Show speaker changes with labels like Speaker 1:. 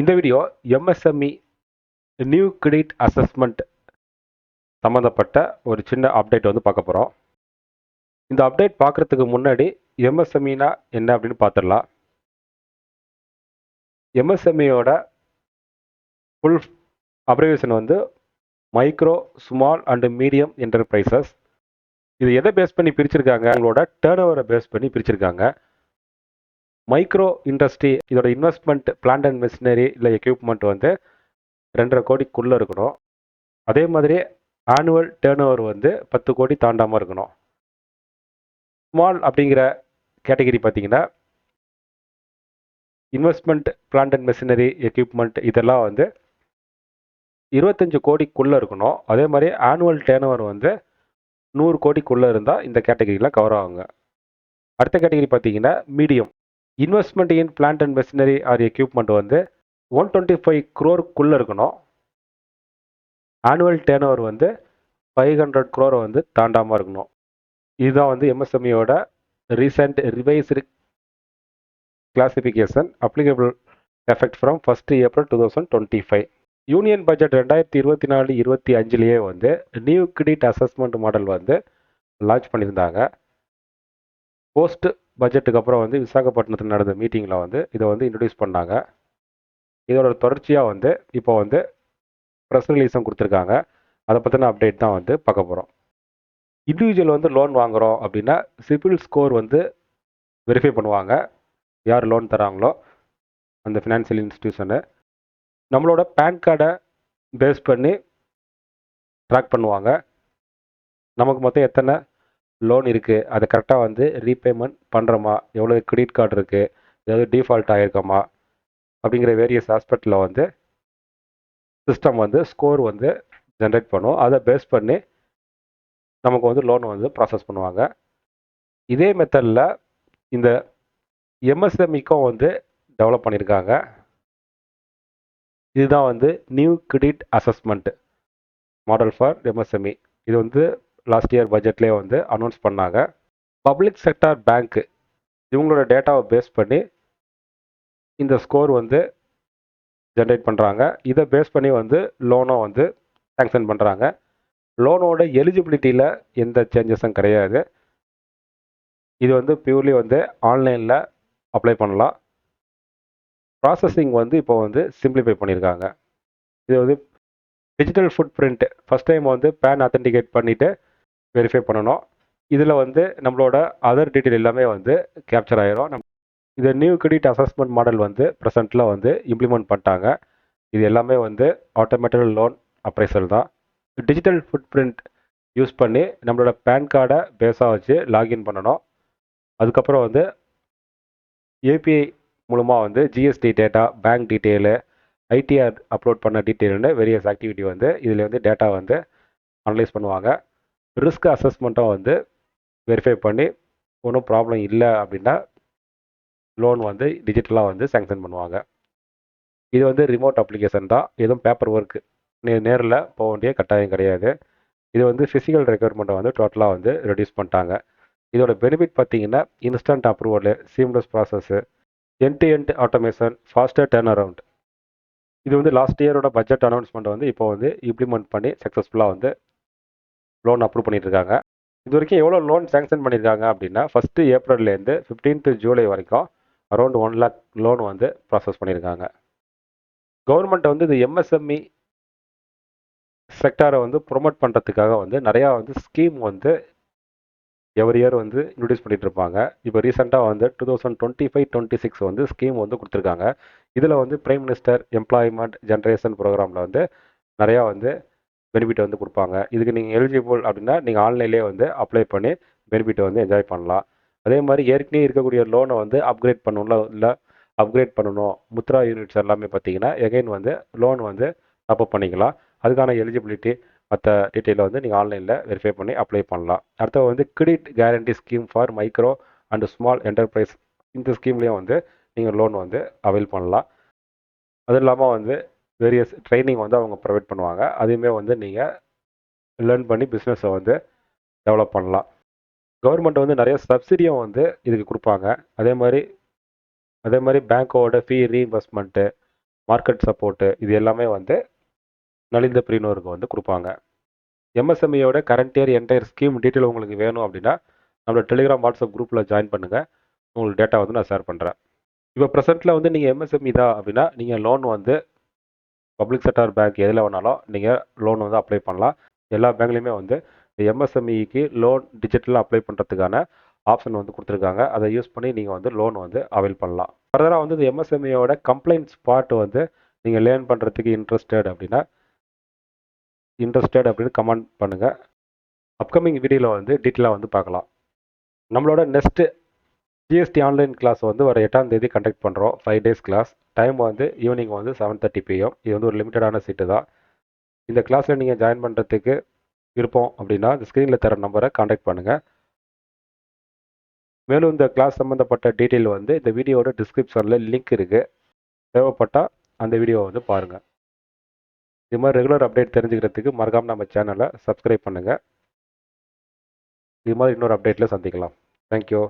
Speaker 1: இந்த video MSME new credit assessment சம்மந்தப்பட்ட ஒரு சின்ன அப்டேட் வந்து பார்க்க போகிறோம். இந்த அப்டேட் பார்க்குறதுக்கு முன்னாடி எம்எஸ்எம்இனா என்ன அப்படின்னு பார்த்துடலாம். எம்எஸ்எம்இயோட ஃபுல் அப்ரிவேஷன் வந்து micro, small and medium enterprises. இது எதை பேஸ் பண்ணி பிரிச்சிருக்காங்க? அவங்களோட டேர்ன் ஓவரை பேஸ் பண்ணி பிரிச்சிருக்காங்க. மைக்ரோ இண்டஸ்ட்ரி இதோட இன்வெஸ்ட்மெண்ட் பிளான்ட் அண்ட் மிஷினரி இல்லை எக்யூப்மெண்ட் வந்து 2.5 கோடிக்குள்ளே இருக்கணும். அதே மாதிரி ஆனுவல் டேர்ன் ஓவர் வந்து 10 கோடி தாண்டாமல் இருக்கணும். ஸ்மால் அப்படிங்கிற கேட்டகரி பார்த்தீங்கன்னா investment plant and machinery equipment இதெல்லாம் வந்து 25 கோடிக்குள்ளே இருக்கணும். அதே மாதிரி ஆனுவல் டேர்ன் ஓவர் வந்து 100 கோடிக்குள்ளே இருந்தால் இந்த கேட்டகரியில் கவர் ஆகுங்க. அடுத்த கேட்டகரி பார்த்தீங்கன்னா medium. Investment in plant and machinery or equipment வந்து 125 crore இருக்கணும். ஆனுவல் டேர்ன் ஓவர் வந்து 500 crore வந்து தாண்டாமல் இருக்கணும். இதுதான் வந்து எம்எஸ்எம்இயோட recent revised classification applicable effect from 1st April 2025. Union budget 2024-25 வந்து நியூ கிரெடிட் அசஸ்மெண்ட் மாடல் வந்து லான்ச் பண்ணியிருந்தாங்க. போஸ்ட் பட்ஜெட்டுக்கு அப்புறம் வந்து விசாகப்பட்டினத்தில் நடந்த மீட்டிங்கில் வந்து இதை வந்து இன்ட்ரடியூஸ் பண்ணாங்க. இதோட தொடர்ச்சியாக வந்து இப்போ வந்து ப்ரெஸ் ரிலீஸும் கொடுத்துருக்காங்க. அதை பற்றின அப்டேட் தான் வந்து பார்க்க போகிறோம். இண்டிவிஜுவல் வந்து லோன் வாங்குகிறோம் அப்படின்னா சிபில் ஸ்கோர் வந்து வெரிஃபை பண்ணுவாங்க. யார் லோன் தராங்களோ அந்த ஃபினான்ஷியல் இன்ஸ்டிடியூஷனு நம்மளோட பேன் கார்டை பேஸ் பண்ணி ட்ராக் பண்ணுவாங்க. நமக்கு மொத்தம் எத்தனை லோன் இருக்குது, அதை கரெக்டாக வந்து ரீபேமெண்ட் பண்ணுறோமா, எவ்வளோ கிரெடிட் கார்டு இருக்குது, ஏதாவது டிஃபால்ட் ஆகிருக்கோமா அப்படிங்கிற வேரியஸ் ஆஸ்பெக்டில் வந்து சிஸ்டம் வந்து ஸ்கோர் வந்து ஜென்ரேட் பண்ணும். அதை பேஸ் பண்ணி நமக்கு வந்து லோன் வந்து ப்ராசஸ் பண்ணுவாங்க. இதே மெத்தடில் இந்த எம்எஸ்எம்இக்கும் வந்து டெவலப் பண்ணியிருக்காங்க. இதுதான் வந்து new credit assessment model for MSME. இது வந்து லாஸ்ட் இயர் பட்ஜெட்லேயே வந்து அனௌன்ஸ் பண்ணாங்க. பப்ளிக் செக்டார் பேங்க்கு இவங்களோட டேட்டாவை பேஸ் பண்ணி இந்த ஸ்கோர் வந்து ஜென்ரேட் பண்ணுறாங்க. இதை பேஸ் பண்ணி வந்து லோனை வந்து சாங்ஷன் பண்ணுறாங்க. லோனோட எலிஜிபிலிட்டியில் எந்த சேஞ்சஸும் கிடையாது. இது வந்து பியூர்லி வந்து ஆன்லைனில் அப்ளை பண்ணலாம். ப்ராசஸிங் வந்து இப்போ வந்து சிம்பிளிஃபை பண்ணியிருக்காங்க. இது வந்து digital food print first time வந்து பேன் அத்தன்டிகேட் பண்ணிவிட்டு வெரிஃபை பண்ணணும். இதில் வந்து நம்மளோட அதர் டீட்டெயில் எல்லாமே வந்து கேப்சர் ஆகிரும். இது நியூ கிரெடிட் அசஸ்மெண்ட் மாடல் வந்து ப்ரெசென்ட்டில் வந்து இம்ப்ளிமெண்ட் பண்ணிட்டாங்க. இது எல்லாமே வந்து ஆட்டோமேட்டட் லோன் அப்ரைசல் தான். டிஜிட்டல் ஃபுட் பிரிண்ட் யூஸ் பண்ணி நம்மளோட பேன் கார்டை பேஸாக வச்சு லாகின் பண்ணணும். அதுக்கப்புறம் வந்து ஏபிஐ மூலமாக வந்து GST data, bank detail, ITR upload பண்ண டீட்டெயில்னு வேரியஸ் ஆக்டிவிட்டி வந்து இதில் வந்து டேட்டா வந்து அனலைஸ் பண்ணுவாங்க. ரிஸ்க் அசஸ்மெண்ட்டும் வந்து வெரிஃபை பண்ணி ஒன்றும் ப்ராப்ளம் இல்லை அப்படின்னா லோன் வந்து டிஜிட்டலாக வந்து சேங்ஷன் பண்ணுவாங்க. இது வந்து ரிமோட் அப்ளிகேஷன் தான். எதுவும் பேப்பர் ஒர்க்கு நேரில் போக வேண்டிய கட்டாயம் கிடையாது. இது வந்து ஃபிசிக்கல் ரெக்யர்மெண்ட்டை வந்து டோட்டலாக வந்து ரெடியூஸ் பண்ணிட்டாங்க. இதோட பெனிஃபிட் பார்த்தீங்கன்னா instant approval, seamless process, end to end automation, faster turnaround. இது வந்து லாஸ்ட் இயரோட பட்ஜெட் அனௌன்ஸ்மெண்ட் வந்து இப்போ வந்து இம்ப்ளிமெண்ட் பண்ணி சக்ஸஸ்ஃபுல்லாக வந்து லோன் அப்ரூவ் பண்ணிட்டு இருக்காங்க. இது வரைக்கும் எவ்வளோ லோன் சேங்ஷன் பண்ணியிருக்காங்க அப்படின்னா 1st Aprilலேருந்து 15th July வரைக்கும் அரௌண்ட் 1 lakh லோன் வந்து ப்ராசஸ் பண்ணியிருக்காங்க. கவர்மெண்ட் வந்து இது எம்எஸ்எம்இ செக்டாரை வந்து ப்ரொமோட் பண்ணுறதுக்காக வந்து நிறையா வந்து ஸ்கீம் வந்து எவ்ரி இயர் வந்து இன்ட்ரடியூஸ் பண்ணிட்டு இருப்பாங்க. இப்போ ரீசெண்டாக வந்து 2025-26 வந்து ஸ்கீம் வந்து கொடுத்துருக்காங்க. இதில் வந்து பிரைம் மினிஸ்டர் எம்ப்ளாய்மெண்ட் ஜென்ரேஷன் ப்ரோக்ராமில் வந்து நிறையா வந்து பெனிஃபிட் வந்து கொடுப்பாங்க. இதுக்கு நீங்கள் எலிஜிபிள் அப்படின்னா நீங்கள் ஆன்லைன்லேயே வந்து அப்ளை பண்ணி பெனிஃபிட்டை வந்து என்ஜாய் பண்ணலாம். அதே மாதிரி ஏற்கனவே இருக்கக்கூடிய லோனை வந்து அப்கிரேட் பண்ணணும், இல்லை அப்கிரேட் பண்ணணும், முத்ரா யூனிட்ஸ் எல்லாமே பார்த்தீங்கன்னா எகைன் வந்து லோன் வந்து அப்அப் பண்ணிக்கலாம். அதுக்கான எலிஜிபிலிட்டி மற்ற டீட்டெயிலை வந்து நீங்கள் ஆன்லைனில் வெரிஃபை பண்ணி அப்ளை பண்ணலாம். அடுத்தது வந்து credit guarantee scheme for micro and small enterprise. இந்த ஸ்கீம்லேயும் வந்து நீங்கள் லோன் வந்து அவைல் பண்ணலாம். அது இல்லாமல் வந்து வேரியஸ் ட்ரைனிங் வந்து அவங்க ப்ரொவைட் பண்ணுவாங்க. அதையுமே வந்து நீங்கள் லேர்ன் பண்ணி பிஸ்னஸை வந்து டெவலப் பண்ணலாம். கவர்மெண்ட் வந்து நிறைய சப்சிடியும் வந்து இதுக்கு கொடுப்பாங்க. அதே மாதிரி பேங்க்கோட ஃபீ ரீஇம்பர்ஸ்மெண்ட்டு, மார்க்கெட் சப்போர்ட்டு இது எல்லாமே வந்து நலிந்த பிரினோருக்கு வந்து கொடுப்பாங்க. எம்எஸ்எம்இயோட current year entire scheme detail உங்களுக்கு வேணும் அப்படின்னா நம்மளோட டெலிகிராம் வாட்ஸ்அப் குரூப்பில் ஜாயின் பண்ணுங்கள். உங்களுக்கு டேட்டா வந்து நான் ஷேர் பண்ணுறேன். இப்போ ப்ரெசென்ட்டில் வந்து நீங்கள் எம்எஸ்எம்இ தான் அப்படின்னா நீங்கள் லோன் வந்து பப்ளிக் செக்டார் பேங்க் எதில் வேணாலும் நீங்கள் லோன் வந்து அப்ளை பண்ணலாம். எல்லா பேங்க்லேயுமே வந்து எம்எஸ்எம்இக்கு லோன் டிஜிட்டலாக அப்ளை பண்ணுறதுக்கான ஆப்ஷன் வந்து கொடுத்துருக்காங்க. அதை யூஸ் பண்ணி நீங்கள் வந்து லோன் வந்து அவைல் பண்ணலாம். ஃபர்தராக வந்து இந்த எம்எஸ்எம்இயோட கம்ப்ளைண்ட்ஸ் பார்ட் வந்து நீங்கள் லேர்ன் பண்ணுறதுக்கு இன்ட்ரெஸ்டட் அப்படின்னு கமெண்ட் பண்ணுங்கள். அப்கமிங் வீடியோவில் வந்து டீட்டெயிலாக வந்து பார்க்கலாம். நம்மளோட நெக்ஸ்ட்டு ஜிஎஸ்டி ஆன்லைன் கிளாஸ் வந்து வர 8ஆம் தேதி கண்டக்ட் பண்ணுறோம். 5 days கிளாஸ். டைம் வந்து ஈவினிங் வந்து 7:30 PM. இது வந்து ஒரு லிமிட்டடான சீட்டு தான். இந்த கிளாஸில் நீங்கள் ஜாயின் பண்ணுறதுக்கு விருப்பம் அப்படின்னா இந்த ஸ்க்ரீனில் தர நம்பரை காண்டாக்ட் பண்ணுங்கள். மேலும் இந்த கிளாஸ் சம்மந்தப்பட்ட டீட்டெயில் வந்து இந்த வீடியோட டிஸ்கிரிப்ஷனில் லிங்க் இருக்குது. தேவைப்பட்டால் அந்த வீடியோவை வந்து பாருங்கள். இது மாதிரி ரெகுலர் அப்டேட் தெரிஞ்சுக்கிறதுக்கு மறக்காமல் நம்ம சேனலை சப்ஸ்கிரைப் பண்ணுங்கள். இது மாதிரி இன்னொரு அப்டேட்டில் சந்திக்கலாம். தேங்க்யூ.